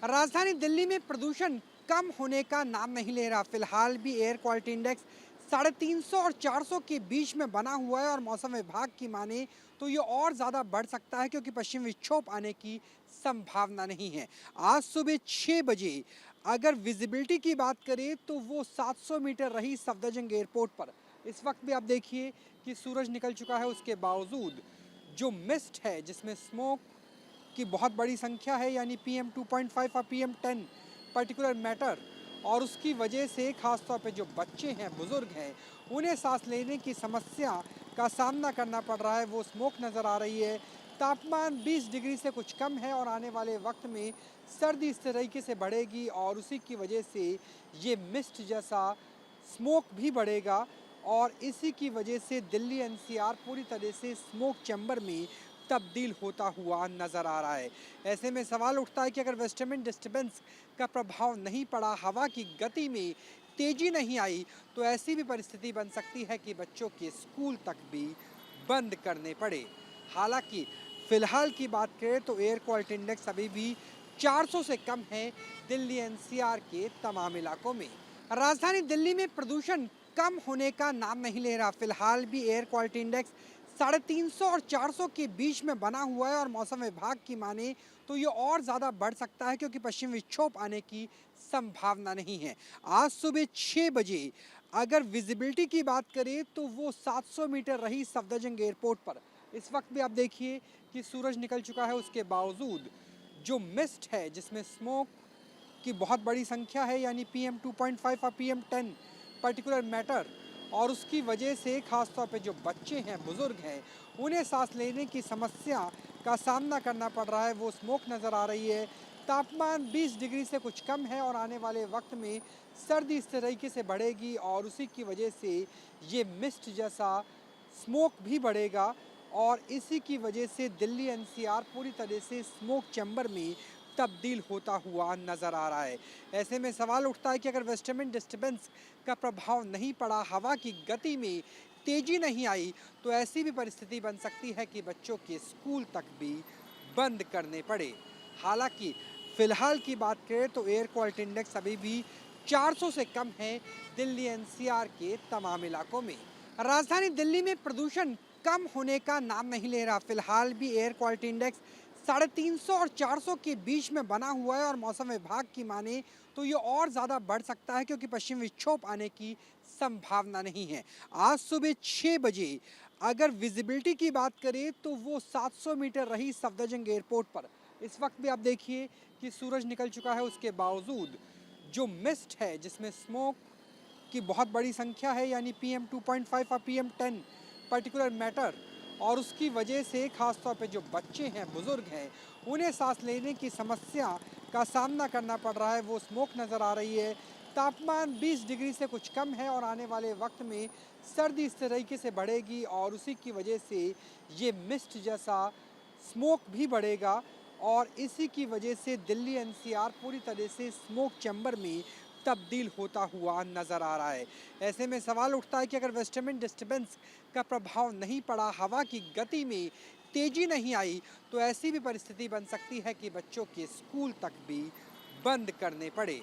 राजधानी दिल्ली में प्रदूषण कम होने का नाम नहीं ले रहा। फिलहाल भी एयर क्वालिटी इंडेक्स 350 और 400 के बीच में बना हुआ है और मौसम विभाग की माने तो ये और ज़्यादा बढ़ सकता है क्योंकि पश्चिम विक्षोभ आने की संभावना नहीं है। आज सुबह 6 बजे अगर विजिबिलिटी की बात करें तो वो 700 मीटर रही सफदरजंग एयरपोर्ट पर। इस वक्त भी आप देखिए कि सूरज निकल चुका है, उसके बावजूद जो मिस्ट है जिसमें स्मोक की बहुत बड़ी संख्या है, यानी PM 2.5 और PM 10 पर्टिकुलर मैटर, और उसकी वजह से खासतौर पे जो बच्चे हैं, बुजुर्ग हैं, उन्हें सांस लेने की समस्या का सामना करना पड़ रहा है। वो स्मोक नज़र आ रही है। तापमान 20 डिग्री से कुछ कम है और आने वाले वक्त में सर्दी इस तरीके से बढ़ेगी और उसी की वजह से ये मिस्ट जैसा स्मोक भी बढ़ेगा और इसी की वजह से दिल्ली NCR पूरी तरह से स्मोक चैम्बर में तब्दील होता हुआ नज़र आ रहा है। ऐसे में सवाल उठता है कि अगर वेस्टर्न डिस्टर्बेंस का प्रभाव नहीं पड़ा, हवा की गति में तेज़ी नहीं आई, तो ऐसी भी परिस्थिति बन सकती है कि बच्चों के स्कूल तक भी बंद करने पड़े। हालांकि फ़िलहाल की बात करें तो एयर क्वालिटी इंडेक्स अभी भी 400 से कम है दिल्ली NCR के तमाम इलाकों में। राजधानी दिल्ली में प्रदूषण कम होने का नाम नहीं ले रहा। फिलहाल भी एयर क्वालिटी इंडेक्स 350 और 400 के बीच में बना हुआ है और मौसम विभाग की माने तो ये और ज़्यादा बढ़ सकता है क्योंकि पश्चिम विक्षोभ आने की संभावना नहीं है। आज सुबह 6 बजे अगर विजिबिलिटी की बात करें तो वो 700 मीटर रही सफदरजंग एयरपोर्ट पर। इस वक्त भी आप देखिए कि सूरज निकल चुका है, उसके बावजूद जो मिस्ट है जिसमें स्मोक की बहुत बड़ी संख्या है, यानी PM 2.5 और PM 10 पर्टिकुलर मैटर, और उसकी वजह से खासतौर पे जो बच्चे हैं, बुजुर्ग हैं, उन्हें सांस लेने की समस्या का सामना करना पड़ रहा है। वो स्मोक नज़र आ रही है। तापमान 20 डिग्री से कुछ कम है और आने वाले वक्त में सर्दी इस तरीके से बढ़ेगी और उसी की वजह से ये मिस्ट जैसा स्मोक भी बढ़ेगा और इसी की वजह से दिल्ली NCR पूरी तरह से स्मोक चैम्बर में तब्दील होता हुआ नज़र आ रहा है। ऐसे में सवाल उठता है कि अगर वेस्टर्न डिस्टर्बेंस का प्रभाव नहीं पड़ा, हवा की गति में तेज़ी नहीं आई, तो ऐसी भी परिस्थिति बन सकती है कि बच्चों के स्कूल तक भी बंद करने पड़े। हालांकि फ़िलहाल की बात करें तो एयर क्वालिटी इंडेक्स अभी भी 400 से कम है दिल्ली NCR के तमाम इलाकों में। राजधानी दिल्ली में प्रदूषण कम होने का नाम नहीं ले रहा। फिलहाल भी एयर क्वालिटी इंडेक्स 350 और 400 के बीच में बना हुआ है और मौसम विभाग की माने तो ये और ज़्यादा बढ़ सकता है क्योंकि पश्चिम विक्षोभ आने की संभावना नहीं है। आज सुबह 6 बजे अगर विजिबिलिटी की बात करें तो वो 700 मीटर रही सफदरजंग एयरपोर्ट पर। इस वक्त भी आप देखिए कि सूरज निकल चुका है, उसके बावजूद जो मिस्ट है जिसमें स्मोक की बहुत बड़ी संख्या है, यानी PM 2.5 और PM 10 पर्टिकुलर मैटर, और उसकी वजह से खासतौर पे जो बच्चे हैं, बुजुर्ग हैं, उन्हें सांस लेने की समस्या का सामना करना पड़ रहा है। वो स्मोक नज़र आ रही है। तापमान 20 डिग्री से कुछ कम है और आने वाले वक्त में सर्दी इस तरीके से बढ़ेगी और उसी की वजह से ये मिस्ट जैसा स्मोक भी बढ़ेगा और इसी की वजह से दिल्ली NCR पूरी तरह से स्मोक चैम्बर में तब्दील होता हुआ नज़र आ रहा है। ऐसे में सवाल उठता है कि अगर वेस्टर्न डिस्टर्बेंस का प्रभाव नहीं पड़ा, हवा की गति में तेज़ी नहीं आई, तो ऐसी भी परिस्थिति बन सकती है कि बच्चों के स्कूल तक भी बंद करने पड़े।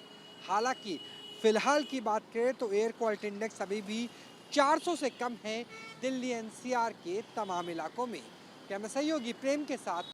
हालांकि फ़िलहाल की बात करें तो एयर क्वालिटी इंडेक्स अभी भी 400 से कम है दिल्ली NCR के तमाम इलाकों में। कैमरा सहयोगी प्रेम के साथ